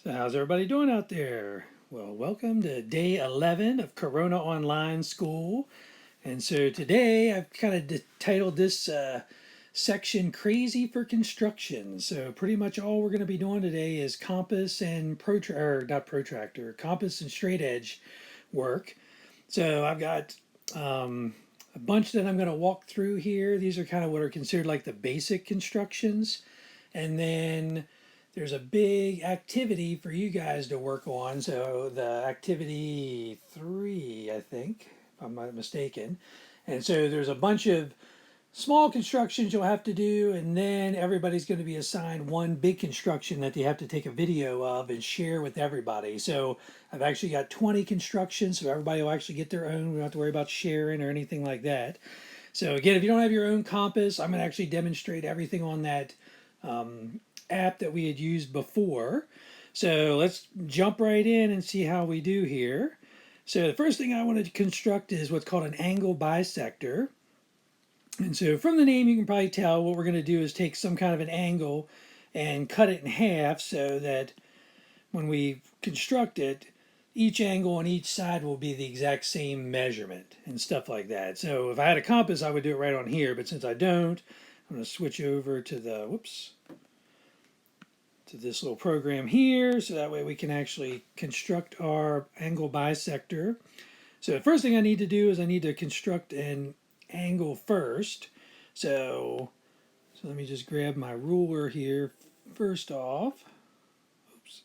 So, how's everybody doing out there? Well, welcome to day 11 of Corona Online School. And so today I've kind of titled this section Crazy for Construction. So, pretty much all we're going to be doing today is compass and not protractor, compass and straight edge work. So, I've got a bunch that I'm going to walk through here. These are kind of what are considered like the basic constructions. And then there's a big activity for you guys to work on. So the activity 3, I think, if I'm not mistaken. And so there's a bunch of small constructions you'll have to do, and then everybody's going to be assigned one big construction that they have to take a video of and share with everybody. So I've actually got 20 constructions, so everybody will actually get their own. We don't have to worry about sharing or anything like that. So again, if you don't have your own compass, I'm going to actually demonstrate everything on that app that we had used before. So let's jump right in and see how we do here. So the first thing I want to construct is what's called an angle bisector. And so from the name, you can probably tell what we're going to do is take some kind of an angle and cut it in half so that when we construct it, each angle on each side will be the exact same measurement and stuff like that. So if I had a compass, I would do it right on here, but since I don't, I'm going to switch over to to this little program here, so that way we can actually construct our angle bisector. So the first thing I need to do is I need to construct an angle first. So let me just grab my ruler here first off. Oops.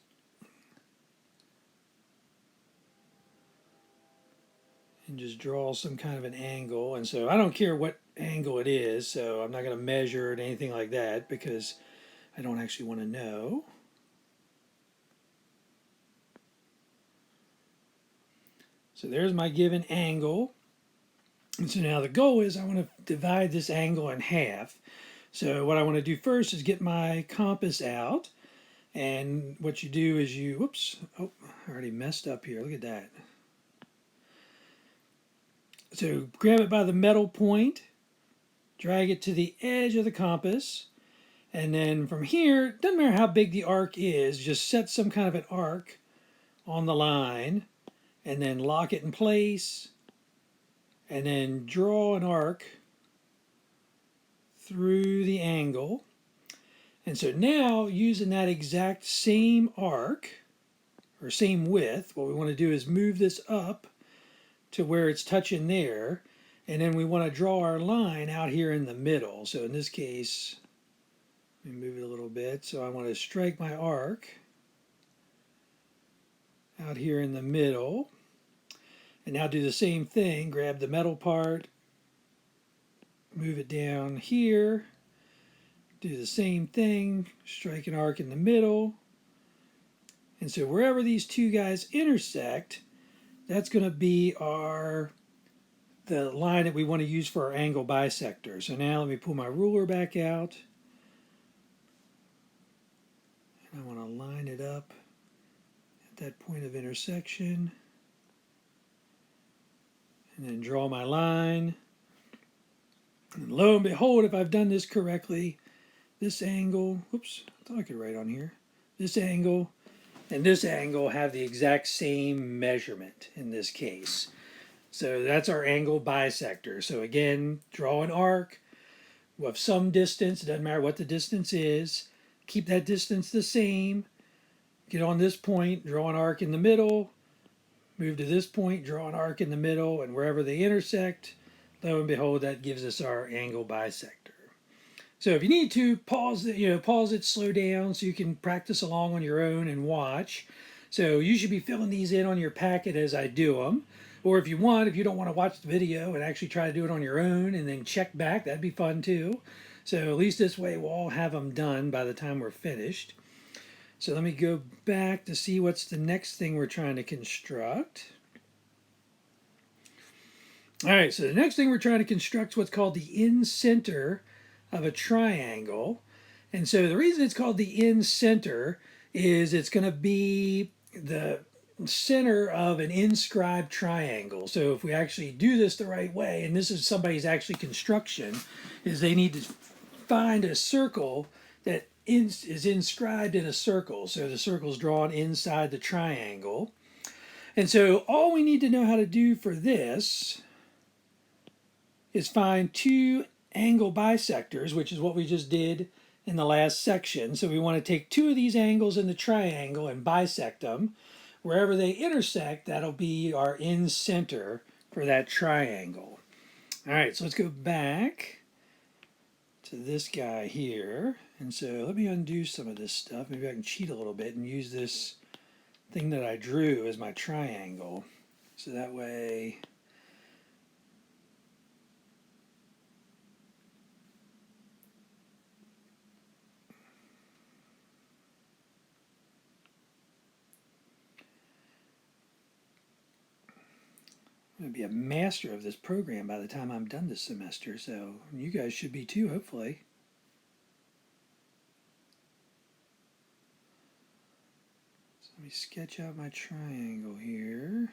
And just draw some kind of an angle. And so I don't care what angle it is, so I'm not going to measure it, anything like that, because I don't actually want to know. So there's my given angle. And so now the goal is I want to divide this angle in half. So what I want to do first is get my compass out. And what you do is whoops, oh, I already messed up here. Look at that. So grab it by the metal point, drag it to the edge of the compass. And then from here, doesn't matter how big the arc is, just set some kind of an arc on the line and then lock it in place and then draw an arc through the angle. And so now, using that exact same arc or same width, what we want to do is move this up to where it's touching there, and then we want to draw our line out here in the middle. So in this case, let me move it a little bit. So I want to strike my arc out here in the middle. And now do the same thing, grab the metal part, move it down here, do the same thing, strike an arc in the middle. And so wherever these two guys intersect, that's going to be the line that we want to use for our angle bisector. So now let me pull my ruler back out. And I want to line it up at that point of intersection. And then draw my line. And lo and behold, if I've done this correctly, this angle, whoops, I thought I could write on here. This angle and this angle have the exact same measurement in this case. So that's our angle bisector. So again, draw an arc of some distance, it doesn't matter what the distance is. Keep that distance the same. Get on this point, draw an arc in the middle, move to this point, draw an arc in the middle, and wherever they intersect, lo and behold, that gives us our angle bisector. So if you need to pause it, slow down so you can practice along on your own and watch. So you should be filling these in on your packet as I do them. Or if you don't want to watch the video and actually try to do it on your own and then check back, that'd be fun too. So at least this way we'll all have them done by the time we're finished. So let me go back to see what's the next thing we're trying to construct. All right, so the next thing we're trying to construct is what's called the in-center of a triangle. And so the reason it's called the in-center is it's going to be the center of an inscribed triangle. So if we actually do this the right way, and this is somebody's actually construction, is they need to find a circle that is inscribed in a circle. So the circle is drawn inside the triangle. And so all we need to know how to do for this is find two angle bisectors, which is what we just did in the last section. So we want to take two of these angles in the triangle and bisect them. Wherever they intersect, that'll be our in center for that triangle. All right, so let's go back to this guy here. And so let me undo some of this stuff. Maybe I can cheat a little bit and use this thing that I drew as my triangle. So that way, I'm going to be a master of this program by the time I'm done this semester. So you guys should be too, hopefully. So let me sketch out my triangle here.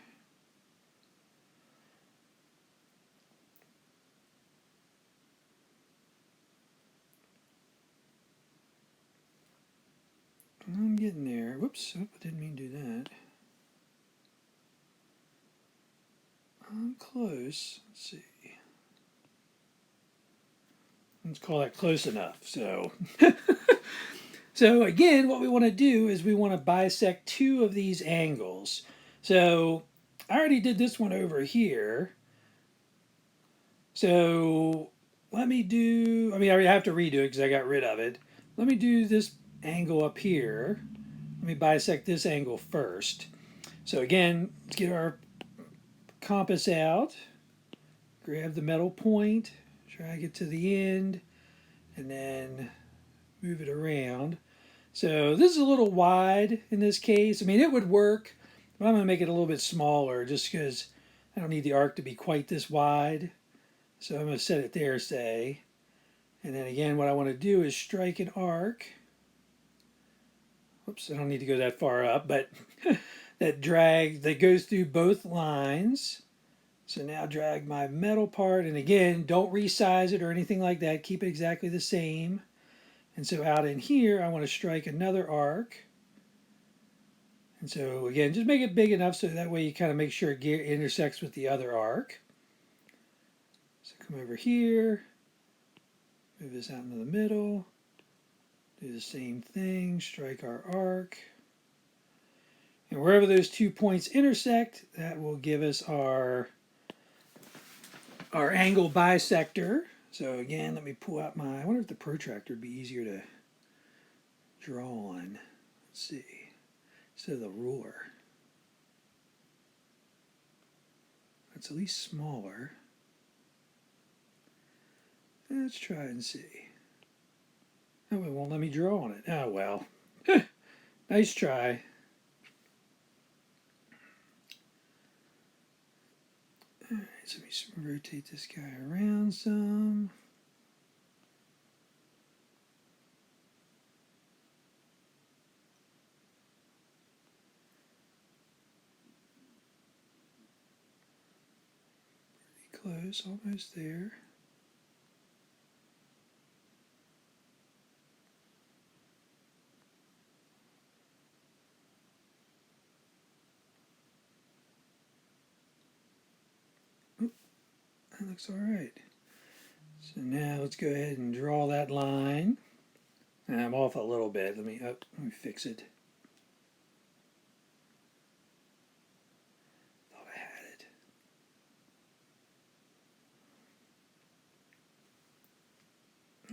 I'm getting there. Whoops, oh, I didn't mean to do that. I'm close. Let's see. Let's call that close enough. So, so again, what we want to do is we want to bisect two of these angles. So I already did this one over here. So let me do, I mean, I have to redo it because I got rid of it. Let me do this angle up here. Let me bisect this angle first. So again, let's get our compass out, grab the metal point, drag it to the end, and then move it around. So this is a little wide in this case. I mean, it would work, but I'm going to make it a little bit smaller just because I don't need the arc to be quite this wide. So I'm going to set it there, say. And then again, what I want to do is strike an arc. Whoops, I don't need to go that far up, but that goes through both lines. So now drag my metal part, and again, don't resize it or anything like that. Keep it exactly the same. And so out in here, I want to strike another arc. And so again, just make it big enough so that way you kind of make sure it intersects with the other arc. So come over here, move this out into the middle, do the same thing, strike our arc. And wherever those 2 points intersect, that will give us our angle bisector. So again, let me pull out I wonder if the protractor would be easier to draw on. Let's see, instead of the ruler. That's at least smaller. Let's try and see. Oh, it won't let me draw on it. Oh, well. Nice try. Alright, so let me rotate this guy around some. Pretty close, almost there. That looks all right. So now let's go ahead and draw that line. And I'm off a little bit. Let me fix it. Thought I had it.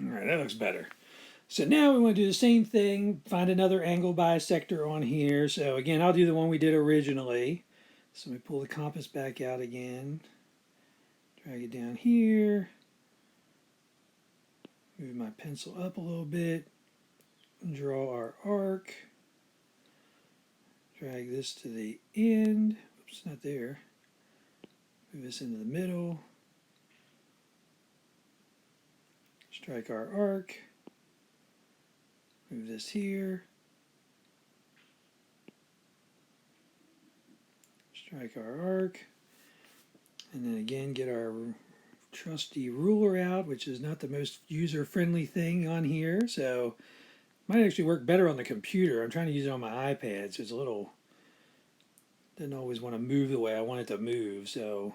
All right, that looks better. So now we want to do the same thing, find another angle bisector on here. So again, I'll do the one we did originally. So we pull the compass back out again, drag it down here, move my pencil up a little bit, draw our arc, drag this to the end, oops, not there, move this into the middle, strike our arc, move this here, strike our arc, and then again get our trusty ruler out, which is not the most user-friendly thing on here. So Might actually work better on the computer. I'm trying to use it on my iPad, so it's a little, doesn't always want to move the way I want it to move, so.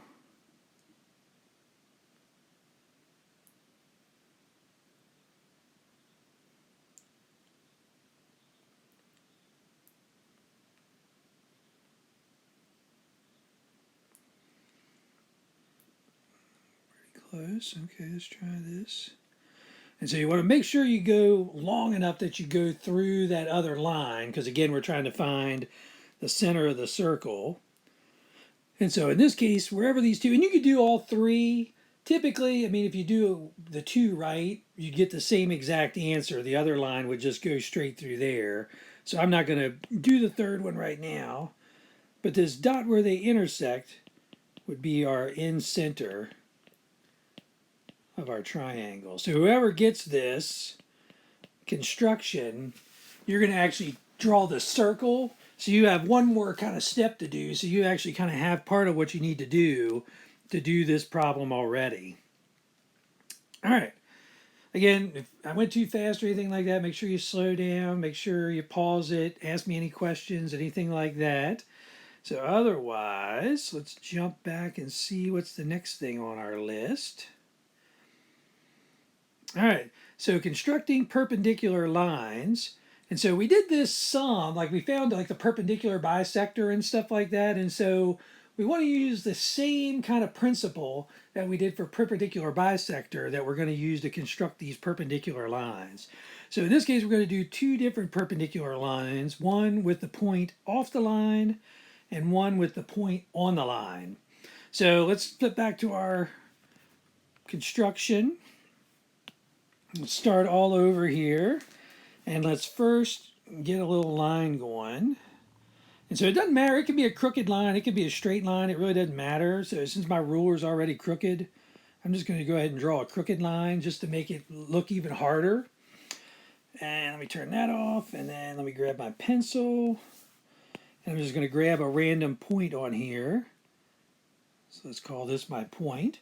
Close. Okay, let's try this. And so you want to make sure you go long enough that you go through that other line, because again, we're trying to find the center of the circle. And so in this case, wherever these two, and you could do all three. Typically, I mean, if you do the two right, you get the same exact answer. The other line would just go straight through there. So I'm not going to do the third one right now. But this dot where they intersect would be our in center of our triangle. So whoever gets this construction, you're going to actually draw the circle. So you have one more kind of step to do. So you actually kind of have part of what you need to do this problem already. All right. Again, if I went too fast or anything like that, make sure you slow down, make sure you pause it, ask me any questions, anything like that. So otherwise, let's jump back and see what's the next thing on our list. All right, so constructing perpendicular lines. And so we did this some, like we found like the perpendicular bisector and stuff like that. And so we want to use the same kind of principle that we did for perpendicular bisector that we're going to use to construct these perpendicular lines. So in this case, we're going to do two different perpendicular lines, one with the point off the line and one with the point on the line. So let's flip back to our construction. Let's start all over here, and let's first get a little line going. And so it doesn't matter, it could be a crooked line, it could be a straight line, it really doesn't matter. So since my ruler is already crooked, I'm just going to go ahead and draw a crooked line just to make it look even harder. And let me turn that off, and then let me grab my pencil. And I'm just going to grab a random point on here. So let's call this my point.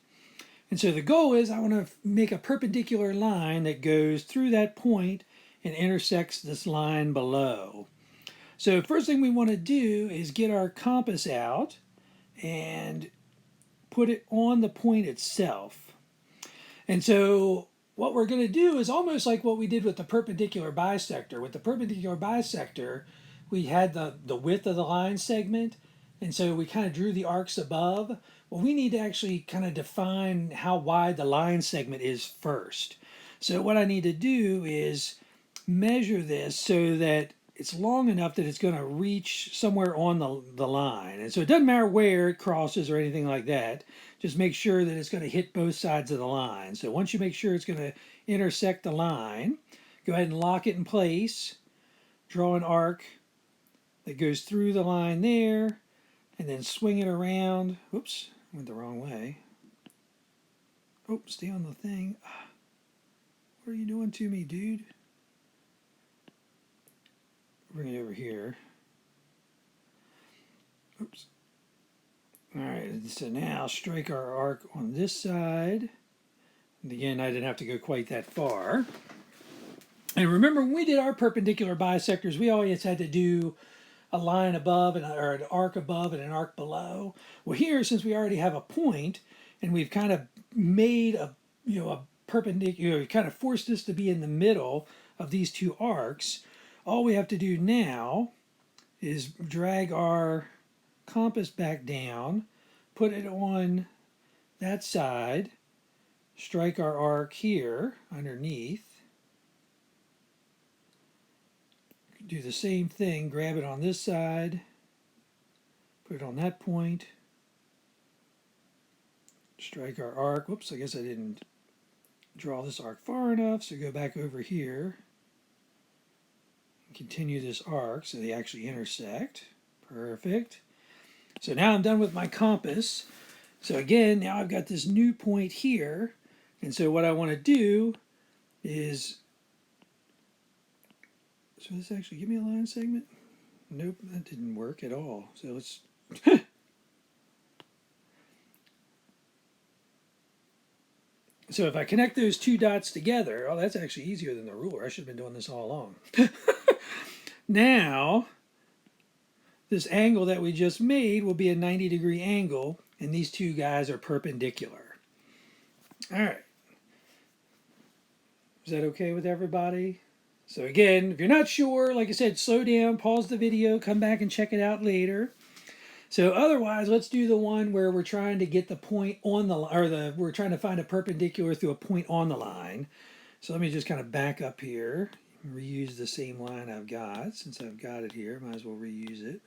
And so the goal is I want to make a perpendicular line that goes through that point and intersects this line below. So first thing we want to do is get our compass out and put it on the point itself. And so what we're going to do is almost like what we did with the perpendicular bisector. With the perpendicular bisector, we had the width of the line segment, and so we kind of drew the arcs above. Well, we need to actually kind of define how wide the line segment is first. So what I need to do is measure this so that it's long enough that it's going to reach somewhere on the line. And so it doesn't matter where it crosses or anything like that. Just make sure that it's going to hit both sides of the line. So once you make sure it's going to intersect the line, go ahead and lock it in place. Draw an arc that goes through the line there, and then swing it around. Whoops, went the wrong way. Oh, stay on the thing. What are you doing to me, dude? Bring it over here. Oops. All right, so now strike our arc on this side. And again, I didn't have to go quite that far. And remember, when we did our perpendicular bisectors, we always had to do a line above or an arc above and an arc below. Well, here, since we already have a point and we've kind of made a perpendicular, kind of forced this to be in the middle of these two arcs, all we have to do now is drag our compass back down, put it on that side, strike our arc here underneath, do the same thing, grab it on this side, put it on that point, strike our arc. Whoops, I guess I didn't draw this arc far enough, so go back over here and continue this arc so they actually intersect. Perfect. So now I'm done with my compass. So again, now I've got this new point here, and so what I want to do is, so this actually give me a line segment? Nope, that didn't work at all. So let's So if I connect those two dots together, oh, that's actually easier than the ruler. I should have been doing this all along. Now, this angle that we just made will be a 90-degree angle, and these two guys are perpendicular. All right. Is that okay with everybody? So again, if you're not sure, like I said, slow down, pause the video, come back and check it out later. So otherwise, let's do the one where we're trying to get the point on the line, or we're trying to find a perpendicular through a point on the line. So let me just kind of back up here, reuse the same line I've got. Since I've got it here, might as well reuse it.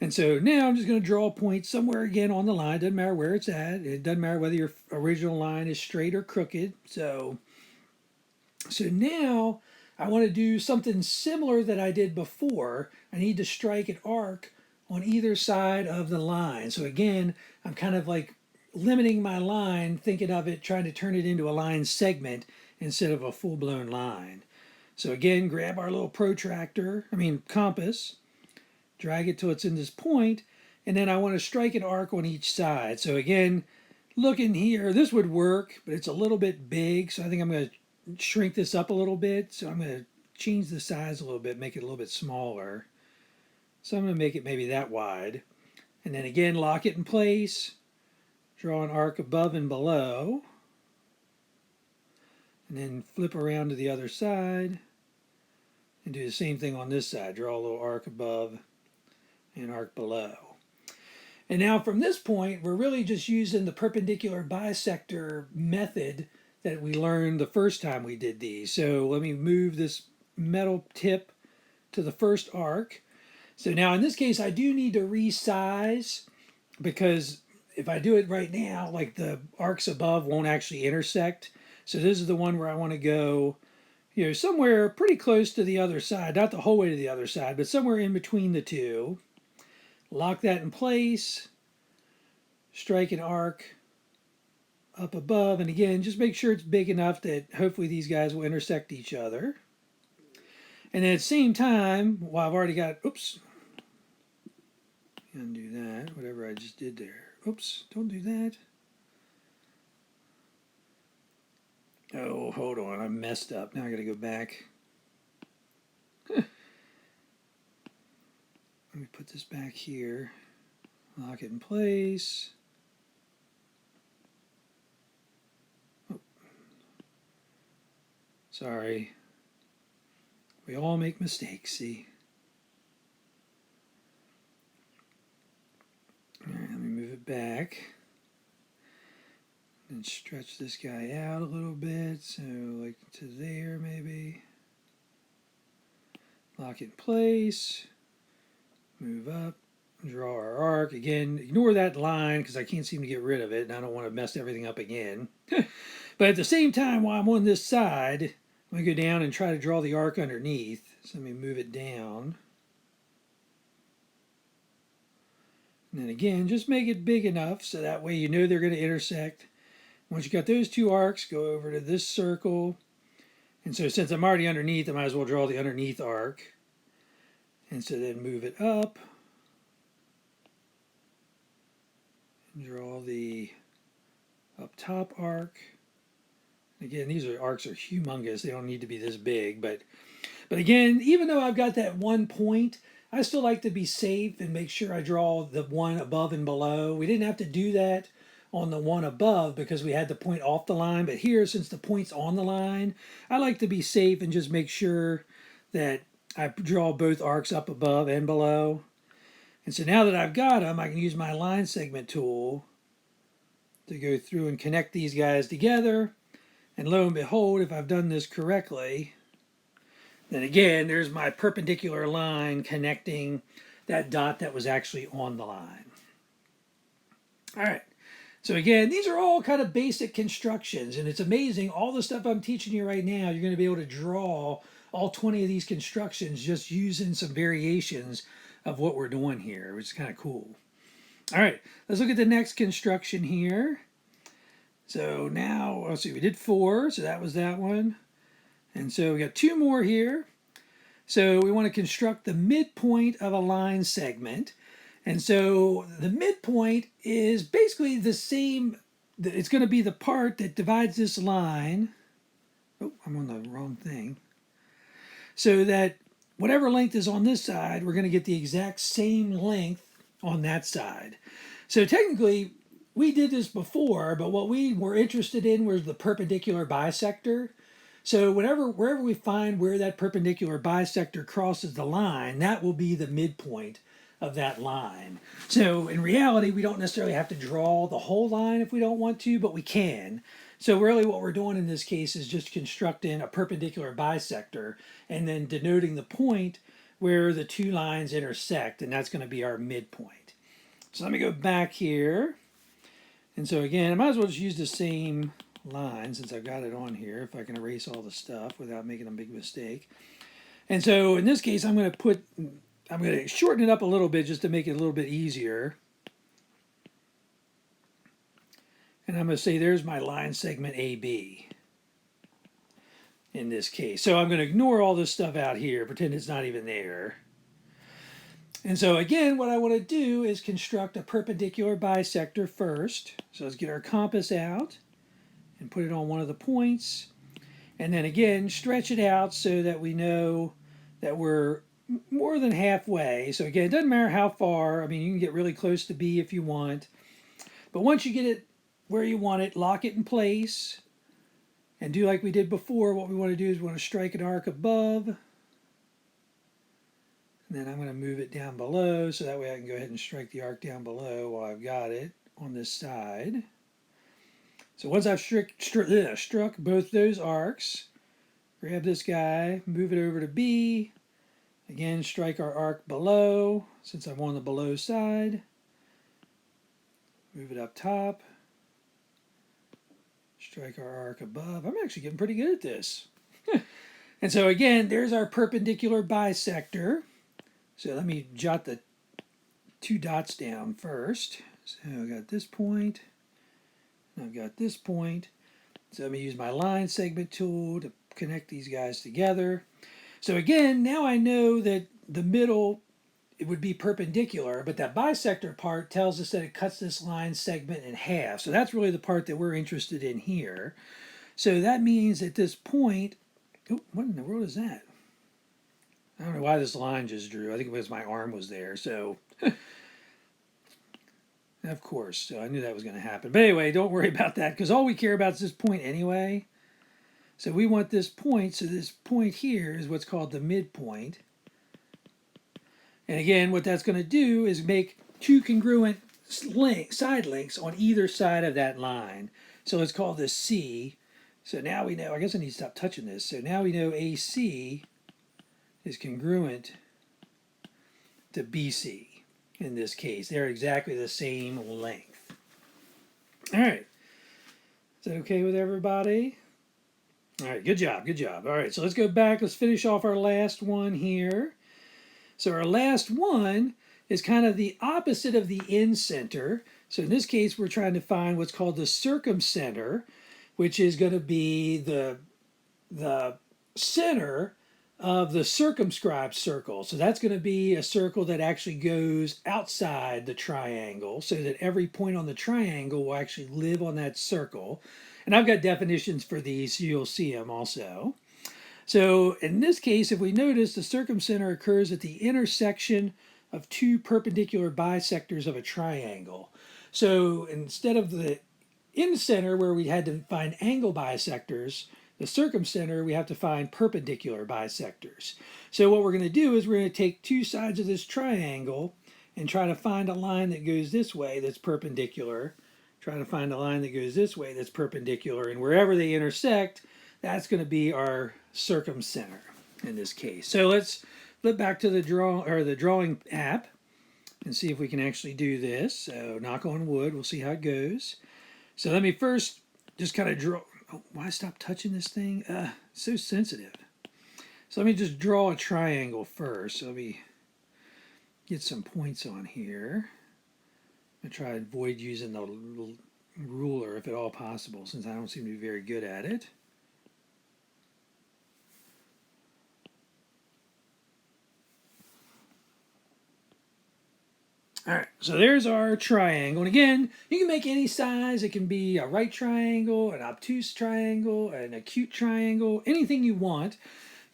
And so now I'm just going to draw a point somewhere again on the line. Doesn't matter where it's at. It doesn't matter whether your original line is straight or crooked. So now I want to do something similar that I did before. I need to strike an arc on either side of the line. So again, I'm kind of like limiting my line, thinking of it, trying to turn it into a line segment instead of a full-blown line. So again, grab our little compass, drag it till it's in this point, and then I want to strike an arc on each side. So again, looking here, this would work, but it's a little bit big, so I think I'm going to shrink this up a little bit. So I'm going to change the size a little bit, make it a little bit smaller. So I'm going to make it maybe that wide. And then again, lock it in place, draw an arc above and below, and then flip around to the other side and do the same thing on this side. Draw a little arc above and arc below. And now from this point, we're really just using the perpendicular bisector method that we learned the first time we did these. So let me move this metal tip to the first arc. So now in this case, I do need to resize, because if I do it right now, like the arcs above won't actually intersect. So this is the one where I want to go, somewhere pretty close to the other side, not the whole way to the other side, but somewhere in between the two. Lock that in place, strike an arc up above, and again, just make sure it's big enough that hopefully these guys will intersect each other. And then at the same time, while I've already got, undo that, whatever I just did there. Oops, don't do that. Oh, hold on, I messed up. Now I gotta go back. Let me put this back here. Lock it in place. Oh. Sorry. We all make mistakes, see? All right, let me move it back. And stretch this guy out a little bit, so like to there maybe. Lock it in place. Move up. Draw our arc. Again, ignore that line because I can't seem to get rid of it and I don't want to mess everything up again. But at the same time, while I'm on this side, I'm going to go down and try to draw the arc underneath. So let me move it down. And then again, just make it big enough so that way you know they're going to intersect. Once you got those two arcs, go over to this circle. And so since I'm already underneath, I might as well draw the underneath arc. And so then move it up. And draw the up top arc. Again, these arcs are humongous. They don't need to be this big. But again, even though I've got that one point, I still like to be safe and make sure I draw the one above and below. We didn't have to do that on the one above because we had the point off the line. But here, since the point's on the line, I like to be safe and just make sure that I draw both arcs up above and below. And so now that I've got them, I can use my line segment tool to go through and connect these guys together. And lo and behold, if I've done this correctly, then again, there's my perpendicular line connecting that dot that was actually on the line. All right. So again, these are all kind of basic constructions, and it's amazing. All the stuff I'm teaching you right now, you're going to be able to draw all 20 of these constructions just using some variations of what we're doing here, which is kind of cool. All right, let's look at the next construction here. So now, let's see, we did 4, so that was that one. And so we got 2 more here. So we want to construct the midpoint of a line segment. And so the midpoint is basically the same it's going to be the part that divides this line. Oh, I'm on the wrong thing. So that whatever length is on this side, we're going to get the exact same length on that side. So technically, we did this before, but what we were interested in was the perpendicular bisector. So wherever we find where that perpendicular bisector crosses the line, that will be the midpoint of that line. So in reality, we don't necessarily have to draw the whole line if we don't want to, but we can. So really what we're doing in this case is just constructing a perpendicular bisector and then denoting the point where the two lines intersect, and that's going to be our midpoint. So let me go back here. And so again, I might as well just use the same line since I've got it on here, if I can erase all the stuff without making a big mistake. And so in this case, I'm going to shorten it up a little bit just to make it a little bit easier. And I'm going to say there's my line segment AB in this case. So I'm going to ignore all this stuff out here, pretend it's not even there. And so again, what I want to do is construct a perpendicular bisector first. So let's get our compass out and put it on one of the points. And then again, stretch it out so that we know that we're more than halfway. So again, it doesn't matter how far. I mean, you can get really close to B if you want. But once you get it where you want it, lock it in place. And do like we did before. What we want to do is we want to strike an arc above. And then I'm going to move it down below so that way I can go ahead and strike the arc down below while I've got it on this side. So once I've struck both those arcs, grab this guy, move it over to B. Again, strike our arc below since I'm on the below side. Move it up top. Strike our arc above. I'm actually getting pretty good at this. And so again, there's our perpendicular bisector. So let me jot the two dots down first. So I've got this point. I've got this point. So let me use my line segment tool to connect these guys together. So again, now I know that the middle, it would be perpendicular, but that bisector part tells us that it cuts this line segment in half. So that's really the part that we're interested in here. So that means at this point, oh, what in the world is that? I don't know why this line just drew. I think it was my arm was there. So, of course, so I knew that was going to happen. But anyway, don't worry about that because all we care about is this point anyway. So we want this point. So this point here is what's called the midpoint. And again, what that's going to do is make two congruent side links on either side of that line. So let's call this C. So now we know, I guess I need to stop touching this. So now we know AC is congruent to BC in this case. They're exactly the same length. All right. Is that okay with everybody? All right, good job, good job. All right, so let's go back. Let's finish off our last one here. So our last one is kind of the opposite of the incenter. So in this case, we're trying to find what's called the circumcenter, which is going to be the center of the circumscribed circle. So that's going to be a circle that actually goes outside the triangle so that every point on the triangle will actually live on that circle. And I've got definitions for these, so you'll see them also. So in this case, if we notice, the circumcenter occurs at the intersection of two perpendicular bisectors of a triangle. So instead of the incenter where we had to find angle bisectors, the circumcenter we have to find perpendicular bisectors. So what we're going to do is we're going to take two sides of this triangle and try to find a line that goes this way that's perpendicular. Try to find a line that goes this way that's perpendicular, and wherever they intersect, that's going to be our circumcenter in this case. So let's flip back to the drawing app and see if we can actually do this. So knock on wood, we'll see how it goes. So let me first just kind of draw. Oh, why stop touching this thing? It's so sensitive. So let me just draw a triangle first. So let me get some points on here. I'm going to try to avoid using the little ruler if at all possible, since I don't seem to be very good at it. All right, so there's our triangle. And again, you can make any size. It can be a right triangle, an obtuse triangle, an acute triangle, anything you want.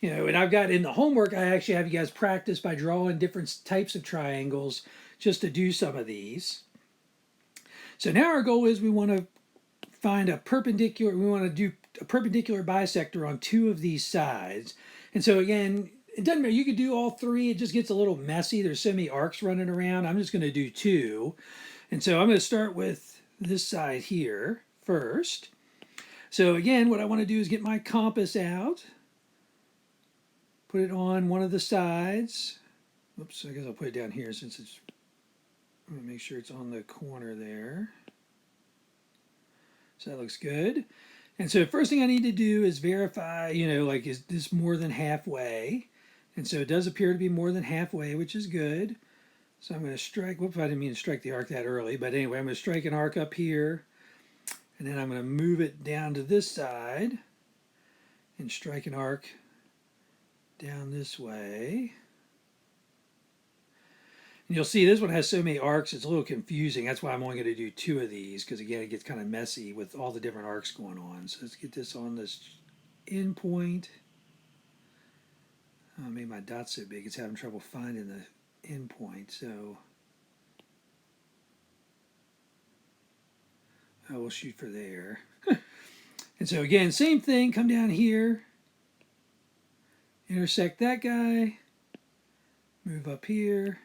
And I've got in the homework, I actually have you guys practice by drawing different types of triangles just to do some of these. So now our goal is we want to find a perpendicular, we want to do a perpendicular bisector on two of these sides. And so again, it doesn't matter, you could do all three, it just gets a little messy. There's so many arcs running around. I'm just going to do two. And so I'm going to start with this side here first. So again, what I want to do is get my compass out, put it on one of the sides. Oops, I guess I'll put it down here since it's, I'm going to make sure it's on the corner there. So that looks good. And so the first thing I need to do is verify, like, is this more than halfway? And so it does appear to be more than halfway, which is good. So I'm going to strike, whoops, I didn't mean to strike the arc that early, but anyway, I'm going to strike an arc up here, and then I'm going to move it down to this side and strike an arc down this way. And you'll see this one has so many arcs, it's a little confusing. That's why I'm only going to do two of these, because again, it gets kind of messy with all the different arcs going on. So let's get this on this end point. I made my dot so big, it's having trouble finding the end point. So we'll shoot for there. And so again, same thing, come down here, intersect that guy, move up here,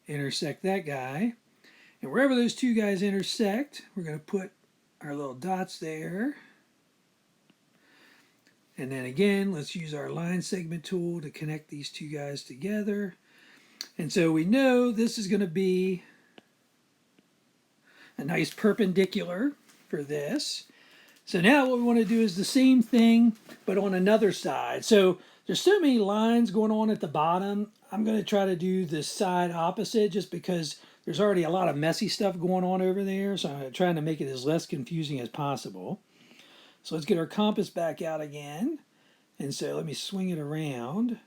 intersect that guy, and wherever those two guys intersect, we're going to put our little dots there. And then again, let's use our line segment tool to connect these two guys together. And so we know this is going to be a nice perpendicular for this. So now what we want to do is the same thing, but on another side. So there's so many lines going on at the bottom. I'm going to try to do the side opposite just because there's already a lot of messy stuff going on over there. So I'm trying to make it as less confusing as possible. So let's get our compass back out again. And so let me swing it around.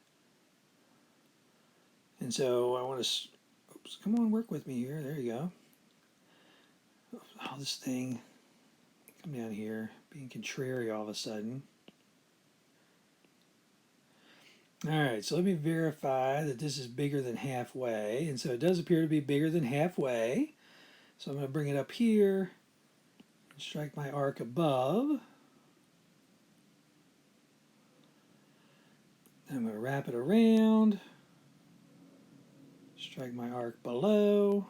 And so I want to, oops, come on, work with me here. There you go. Oh, this thing, come down here, being contrary all of a sudden. All right, so let me verify that this is bigger than halfway. And so it does appear to be bigger than halfway. So I'm going to bring it up here, and strike my arc above. I'm going to wrap it around, strike my arc below.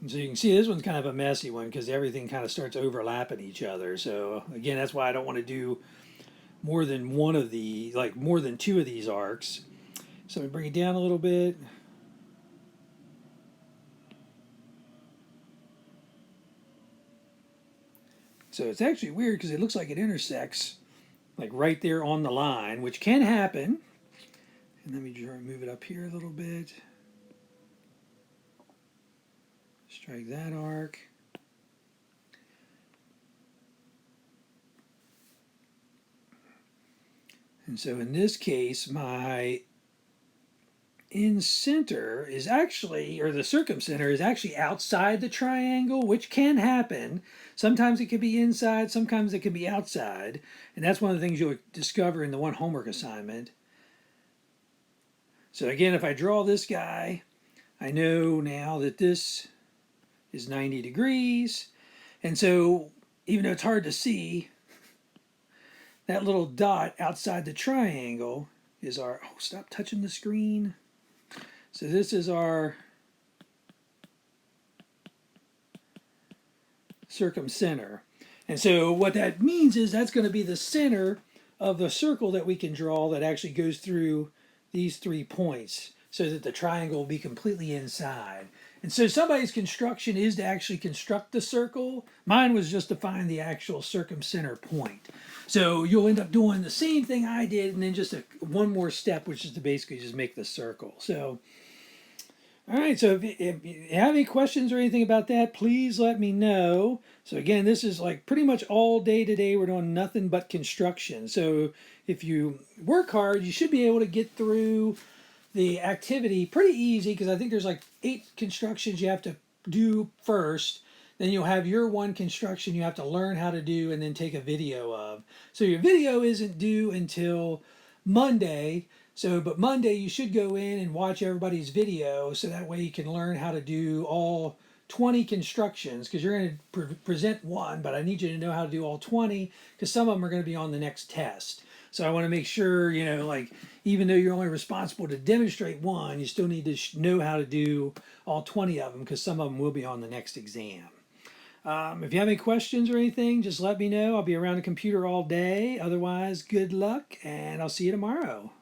And so you can see this one's kind of a messy one because everything kind of starts overlapping each other. So again, that's why I don't want to do more than one of the, like more than two of these arcs. So I'm going to bring it down a little bit. So it's actually weird because it looks like it intersects like right there on the line, which can happen. And let me move it up here a little bit. Strike that arc. And so in this case, my in-center is actually, or the circumcenter is actually outside the triangle, which can happen. Sometimes it can be inside, sometimes it can be outside. And that's one of the things you'll discover in the one homework assignment. So again, if I draw this guy, I know now that this is 90 degrees. And so even though it's hard to see, that little dot outside the triangle is our, oh, stop touching the screen. So this is our circumcenter. And so what that means is that's going to be the center of the circle that we can draw that actually goes through these 3 points so that the triangle will be completely inside. And so somebody's construction is to actually construct the circle. Mine was just to find the actual circumcenter point. So you'll end up doing the same thing I did and then just one more step, which is to basically just make the circle. So, all right, so if you have any questions or anything about that, please let me know. So again, this is like pretty much all day today. We're doing nothing but construction. So if you work hard, you should be able to get through the activity pretty easy because I think there's like 8 constructions you have to do first. Then you'll have your one construction you have to learn how to do and then take a video of. So your video isn't due until Monday. So, but Monday you should go in and watch everybody's video so that way you can learn how to do all 20 constructions because you're going to present one, but I need you to know how to do all 20 because some of them are going to be on the next test. So I want to make sure, like even though you're only responsible to demonstrate one, you still need to know how to do all 20 of them because some of them will be on the next exam. If you have any questions or anything, just let me know. I'll be around the computer all day. Otherwise, good luck, and I'll see you tomorrow.